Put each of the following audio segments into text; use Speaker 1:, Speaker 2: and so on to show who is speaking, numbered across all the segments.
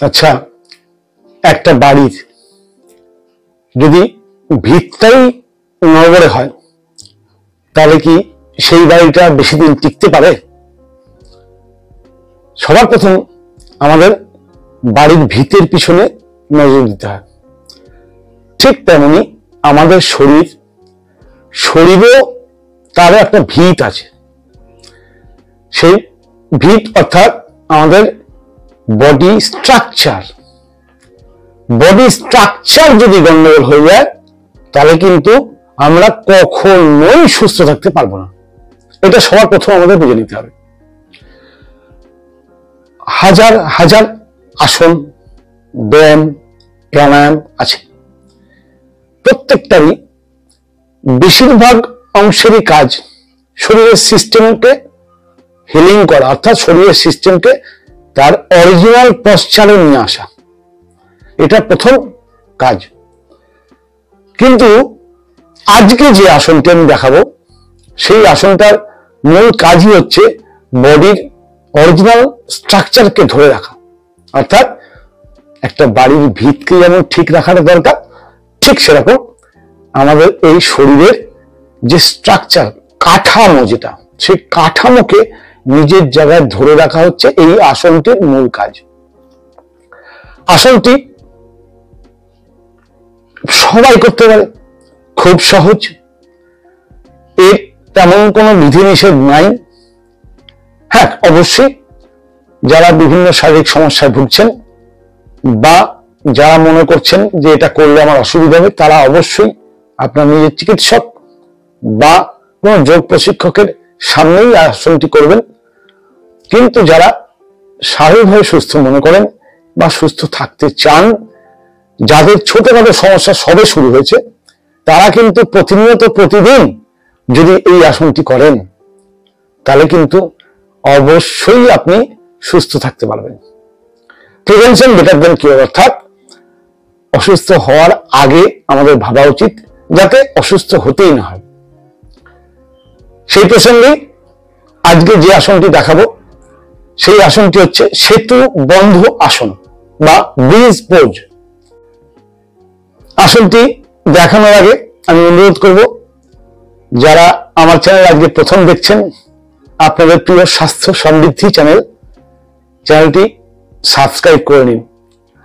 Speaker 1: আচ্ছা, একটা বাড়ির যদি ভিতটাই নড়বড়ে হয় তাহলে কি সেই বাড়িটা বেশি দিন টিকতে পারে? সবার প্রথম আমাদের বাড়ির ভিতের পিছনে নজর দিতে হয়। ঠিক তেমনি আমাদের শরীরেও তার একটা ভিত আছে। সেই ভিত অর্থাৎ আমাদের বডি স্ট্রাকচার যদি গন্ডগোল হয়ে যায় তাহলে কিন্তু আমরা কখনোই সুস্থ থাকতে পারবো না। এটা সবার প্রথম আমাদের বুঝে নিতে হবে। হাজার হাজার আসন, ব্যায়াম, প্রাণায়াম আছে, প্রত্যেকটারই বেশিরভাগ অংশেরই কাজ শরীরের সিস্টেমকে হিলিং করা, অর্থাৎ শরীরের সিস্টেমকে তার অরিজিনাল পশ্চারে নিয়ে আসা। এটা প্রথম কাজ। কিন্তু আজকে যে আসনটি আমি দেখাবো সেই আসনটার মূল কাজই হচ্ছে বডির অরিজিনাল স্ট্রাকচারকে ধরে রাখা। অর্থাৎ একটা বাড়ির ভিতকে যেমন ঠিক রাখাটা দরকার, ঠিক সেরকম আমাদের এই শরীরের যে স্ট্রাকচার, কাঠামো, যেটা সেই কাঠামোকে নিজের জায়গায় ধরে রাখা হচ্ছে এই আসনটির মূল কাজ। আসনটি সবাই করতে পারে, খুব সহজ, এর তেমন কোনো বিধিনিষেধ নাই। হ্যাঁ, অবশ্যই যারা বিভিন্ন শারীরিক সমস্যায় ভুগছেন বা যারা মনে করছেন যে এটা করলে আমার অসুবিধা হবে, তারা অবশ্যই আপনার নিজের চিকিৎসক বা কোনো যোগ প্রশিক্ষকের সামনেই আসনটি করবেন। কিন্তু যারা স্বাভাবিকভাবে সুস্থ মনে করেন বা সুস্থ থাকতে চান, যাদের ছোটখাটো সমস্যা সবে শুরু হয়েছে, তারা কিন্তু প্রতিনিয়ত প্রতিদিন যদি এই আসনটি করেন তাহলে কিন্তু অবশ্যই আপনি সুস্থ থাকতে পারবেন। প্রিভেনশন বেটার দ্যান কিওর, অর্থাৎ অসুস্থ হওয়ার আগে আমাদের ভাবা উচিত যাতে অসুস্থ হতেই না হয়। সেই প্রসঙ্গে আজকে যে আসনটি দেখাবো সেই আসনটি হচ্ছে সেতু বন্ধ আসন বা ব্রিজ পোজ। আসনটি দেখানোর আগে আমি অনুরোধ করব, যারা আমার চ্যানেল আজকে প্রথম দেখছেন, আপনাদের প্রিয় স্বাস্থ্য সমৃদ্ধি চ্যানেলটি সাবস্ক্রাইব করে নিন।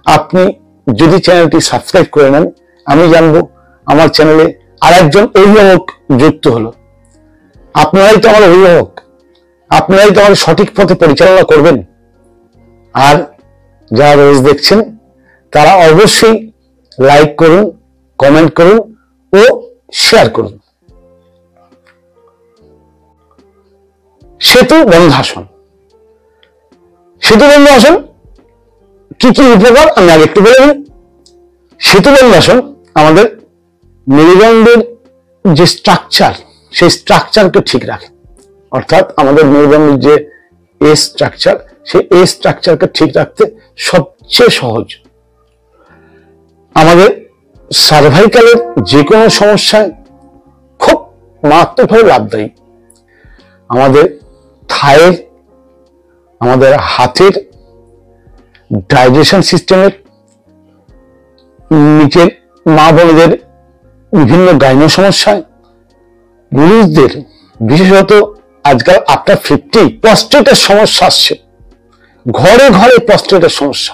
Speaker 1: আপনি যদি চ্যানেলটি সাবস্ক্রাইব করে নেন, আমি জানবো আমার চ্যানেলে আর একজন অভিভাবক যুক্ত হলো। আপনারাই তো আমার অভিভাবক, আপনারাই তো আমার সঠিক পথে পরিচালনা করবেন। আর যারা রোজ দেখছেন তারা অবশ্যই লাইক করুন, কমেন্ট করুন ও শেয়ার করুন। সেতু বন্ধাসন। সেতু বন্ধাসন কি কি উপকার আমি আগে একটু বলে নিই। সেতু বন্ধাসন আমাদের মেরুদণ্ডের যে স্ট্রাকচার, সেই স্ট্রাকচারকে ঠিক রাখে। অর্থাৎ আমাদের মেরুদণ্ডের যে স্ট্রাকচার, সেই স্ট্রাকচারকে ঠিক রাখতে সবচেয়ে সহজ। আমাদের সার্ভাইকালের যে কোনো সমস্যায় খুব মারাত্মকভাবে লাভদায়ী। আমাদের থায়ের, আমাদের হাতের ডাইজেশন সিস্টেমের, নিচের মা বোনদের বিভিন্ন গাইনো সমস্যায়, পুরুষদের বিশেষত আজকাল আফটার 50 প্রস্টেটের সমস্যা আসছে, ঘরে ঘরে প্রস্টেটের সমস্যা।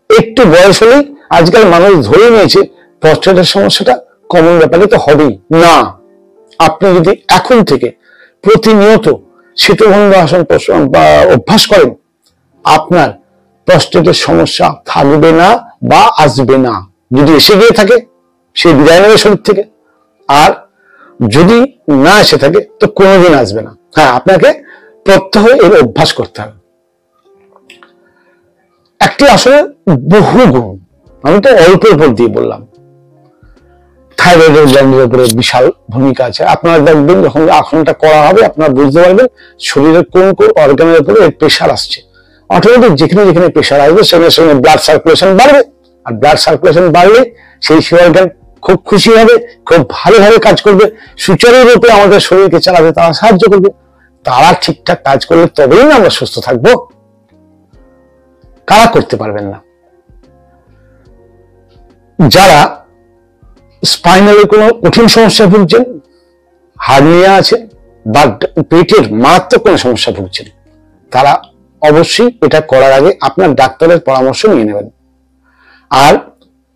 Speaker 1: একটু বয়স হলেই আজকাল মানুষ ধরে নিয়েছে প্রস্টেটের সমস্যাটা কমন ব্যাপারে তো হবেই না। আপনি যদি এখন থেকে প্রতিনিয়ত সেতুবন্ধ আসন অভ্যাস করেন, আপনার প্রস্টেটের সমস্যা থাকবে না বা আসবে না। যদি এসে গিয়ে থাকে সে বিদায় নেবে শরীর থেকে, আর যদি না এসে থাকে তো কোনোদিন আসবে না। হ্যাঁ, আপনাকে প্রত্যহ এর অভ্যাস করতে হবে। একটি আসলে বহু গুণ, আমি তো অল্প দিয়ে বললাম। থাইরয়েডের গ্ল্যান্ডের উপরে বিশাল ভূমিকা আছে। আপনারা দেখবেন যখন আসনটা করা হবে আপনারা বুঝতে পারবেন শরীরের কোন কোন অর্গানের উপরে এর প্রেশার আসছে। অটোমেটিক যেখানে যেখানে প্রেশার আসবে সেখানে সেখানে ব্লাড সার্কুলেশন বাড়বে, আর ব্লাড সার্কুলেশন বাড়লে সেই অর্গান খুব খুশি হবে, খুব ভালোভাবে কাজ করবে, সুচারুরূপে আমাদের শরীরকে চালাতে তারা সাহায্য করবে। তারা ঠিকঠাক কাজ করলে তবেই না আমরা সুস্থ থাকবো। কারা করতে পারবেন না? যারা স্পাইনালের কোনো কঠিন সমস্যা ভুগছেন, হার্নিয়া আছে বা পেটের মারাত্মক কোনো সমস্যা ভুগছেন, তারা অবশ্যই এটা করার আগে আপনার ডাক্তারের পরামর্শ নিয়ে নেবেন। আর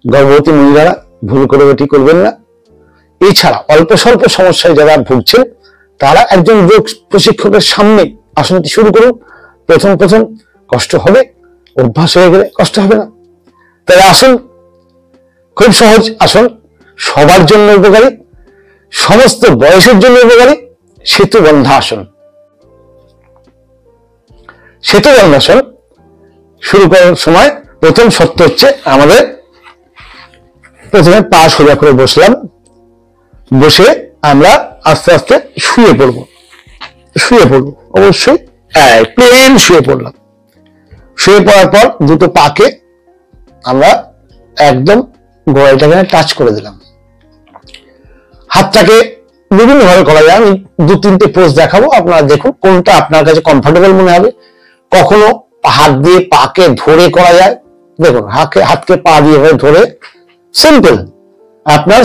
Speaker 1: গর্ভবতী মহিলারা ভুল করে এটি করবেন না। এছাড়া অল্প স্বল্প সমস্যায় যারা ভুগছেন তারা একজন যোগ প্রশিক্ষকের সামনে আসনটি শুরু করুন। প্রথম কষ্ট হবে, অভ্যাস হয়ে গেলে কষ্ট হবে না। তাই আসুন, খুব সহজ আসন, সবার জন্য উপকারী, সমস্ত বয়সের জন্য উপকারী, সেতুবন্ধ আসন। সেতুবন্ধ আসন শুরু করার সময় প্রথম শর্ত হচ্ছে আমাদের প্রথমে পা সোজা করে বসলাম, বসে আমরা আস্তে আস্তে শুয়ে পড়ব। অবশ্যই প্লেন শুয়ে পড়লাম। শুয়ে পড়ার পর দুটো পাকে আমরা একদম গোড়ালিটাকে টাচ করে দিলাম। হাতটাকে বিভিন্ন ভাবে করা যায়, আমি 2-3টে পোজ দেখাবো, আপনারা দেখুন কোনটা আপনার কাছে কমফোর্টেবল মনে হবে। কখনো হাত দিয়ে পাকে ধরে করা যায়, দেখুন হাতকে পা দিয়ে ধরে সিম্পল আপনার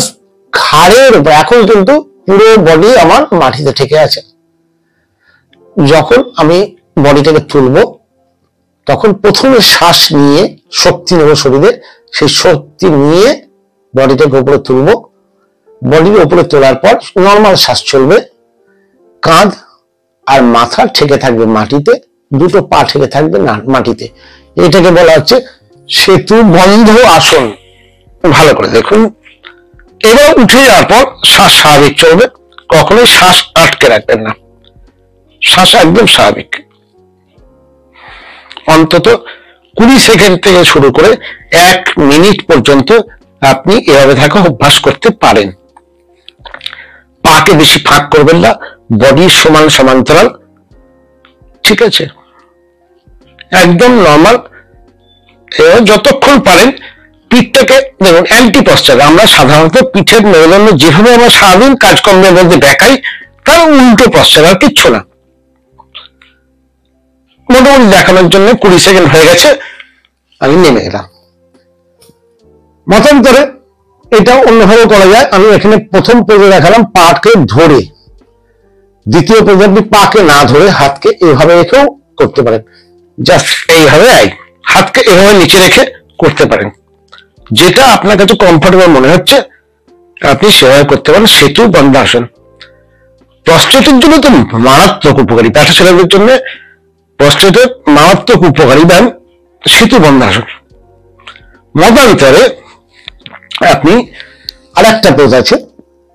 Speaker 1: ঘাড়ের উপর। এখন কিন্তু পুরো বডি আমার মাটিতে ঠেকে আছে। যখন আমি বডিটাকে তুলবো তখন প্রথমে শ্বাস নিয়ে শক্তি নেব শরীরে, সেই শক্তি নিয়ে বডিটাকে উপরে তুলবো। বডির উপরে তোলার পর নর্মাল শ্বাস চলবে, কাঁধ আর মাথা ঠেকে থাকবে মাটিতে, দুটো পা ঠেকে থাকবে না মাটিতে। এটাকে বলা হচ্ছে সেতু বন্ধ আসন। ভালো করে দেখুন। এবার উঠে যাওয়ার পর শ্বাস স্বাভাবিক চলবে, কখনোই শ্বাস আটকে রাখবেন না, শ্বাস একদম স্বাভাবিক। অন্তত 20 সেকেন্ড থেকে শুরু করে 1 মিনিট পর্যন্ত আপনি এভাবে থাকা অভ্যাস করতে পারেন। পাকে বেশি ফাঁক করবেন না, বডির সমান সমান্তরাল, ঠিক আছে, একদম নর্মাল। যতক্ষণ পারেন পিঠটাকে দেখুন অ্যান্টি পশ্চার। আমরা সাধারণত পিঠের মেরুদণ্ড যেভাবে আমরা সারাদিন কাজকর্মের মধ্যে দেখাই তার উল্টো পশ্চার, আর কিচ্ছু না। মোটামুটি দেখানোর জন্য 20 সেকেন্ড হয়ে গেছে, আমি নেমে গেলাম। মতান্তরে এটা অন্যভাবে করা যায়। আমি এখানে প্রথম পেজে দেখালাম পাকে ধরে, দ্বিতীয় পেজে আপনি পাকে না ধরে হাতকে এভাবে রেখেও করতে পারেন। জাস্ট এইভাবে হাতকে এভাবে নিচে রেখে করতে পারেন, যেটা আপনার কাছে কমফোর্টেবল মনে হচ্ছে আপনি সেভাবে করতে পারেন। সেতু বন্ধ আসন প্রস্টেটের জন্য তো মারাত্মক উপকারী, ব্যথা ছেলেদের জন্য প্রস্টেটের মারাত্মক উপকারী ব্যায়াম সেতু বন্ধ আসন। মতান্তরে আপনি আর একটা পোজ আছে,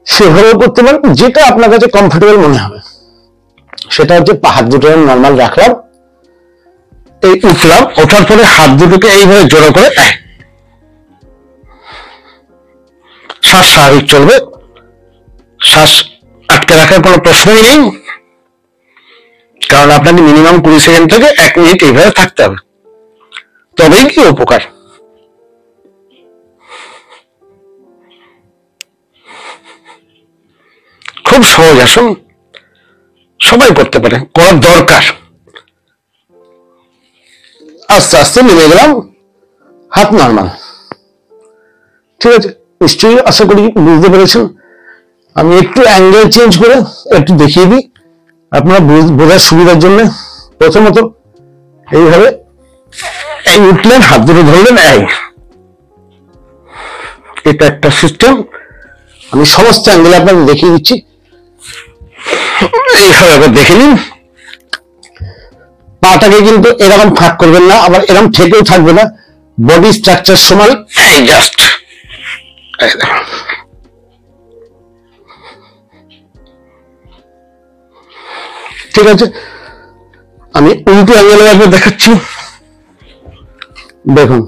Speaker 1: সেভাবেও করতে পারেন, যেটা আপনার কাছে কমফোর্টেবল মনে হবে। সেটা হচ্ছে হাত দুটো নর্মাল রাখলাম, এই উঠলাম, ওঠার পরে হাত দুটোকে এইভাবে জোড়া করে শ্বাস স্বাভাবিক চলবে, শ্বাস আটকে রাখার কোনো প্রশ্নই নেই, কারণ আপনাকে মিনিমাম 20 সেকেন্ড থেকে 1 মিনিট এইভাবে থাকতে হবে, তবেই কি উপকার। খুব সহজ আসন, সবাই করতে পারে, করার দরকার। আস্তে আস্তে নেমে গেলাম, হাত নর্মাল, ঠিক আছে। নিশ্চয়ই আশা করি বুঝতে পেরেছেন। আমি একটু অ্যাঙ্গেল চেঞ্জ করে একটু দেখিয়ে দিই আপনারা বোঝার সুবিধার জন্য। প্রথমত এইভাবে এই উঠলেন, হাত দুটো ধরলেন, এটা একটা সিস্টেম। আমি সমস্ত অ্যাঙ্গেলে আপনাদের দেখিয়ে দিচ্ছি, এইভাবে একবার দেখে নিন। পাটাকে কিন্তু এরকম ফাঁক করবেন না, আবার এরকম ঠেকেও থাকবে না, বডি স্ট্রাকচার সমান, জাস্ট ঠিক আছে। আমি উল্টো অ্যাঙ্গেলে একবার দেখাচ্ছি, দেখুন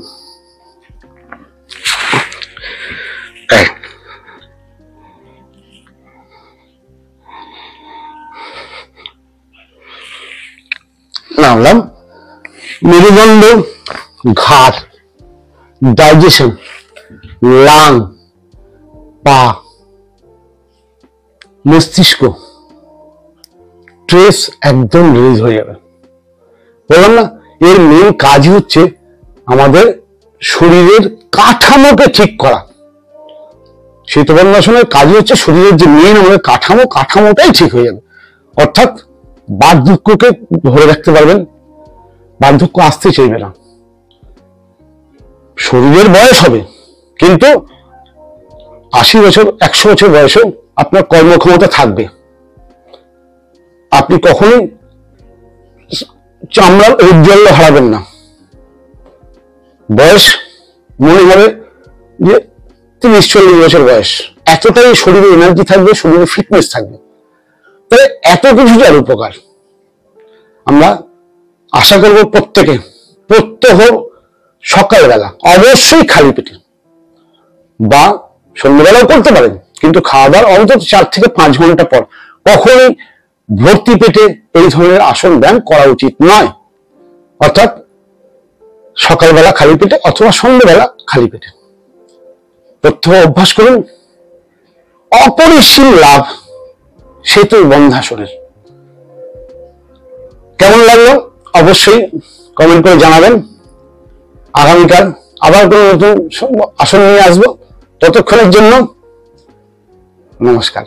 Speaker 1: নামলাম। মেরুদণ্ড, ঘাড়, ডাইজেশন, লাং, পা, মস্তিষ্ক, স্ট্রেস একদম রিলিজ হয়ে যাবে। বললাম না, এর মেন কাজই হচ্ছে আমাদের শরীরের কাঠামোকে ঠিক করা। শীতবন্ধাসনের কাজই হচ্ছে শরীরের যে মেন আমাদের কাঠামোটাই ঠিক হয়ে যাবে। অর্থাৎ বার্ধক্যকে ধরে রাখতে পারবেন, বার্ধক্য আসতে চাইবে না। শরীরের বয়স হবে, কিন্তু 80 বছর 100 বছর বয়সেও আপনার কর্মক্ষমতা থাকবে। আপনি কখনোই চামড়ার ঔজ্জ্বল্য হারাবেন না। বয়স মনে হবে যে 30-40 বছর বয়স, এতটাই শরীরে এনার্জি থাকবে, শরীরে ফিটনেস থাকবে। তাহলে এত কিছু যার উপকার। আমরা আশা করব প্রত্যেকে প্রত্যহ সকালবেলা অবশ্যই খালি পেটে বা সন্ধ্যাবেলাও করতে পারেন, কিন্তু খাওয়া দাওয়ার অন্তত 4 থেকে 5 ঘন্টা পর কখনোই ভর্তি পেটে এই ধরনের আসন ব্যায়াম করা উচিত নয়। অর্থাৎ সকালবেলা খালি পেটে অথবা সন্ধ্যাবেলা খালি পেটে প্রত্যহ অভ্যাস করুন। অপরিসীম লাভ শীতবন্ধাসনের। কেমন লাগলো অবশ্যই কমেন্ট করে জানাবেন। আগামীকাল আবার কোনো নতুন আসন নিয়ে আসবো। ততক্ষণের জন্য নমস্কার।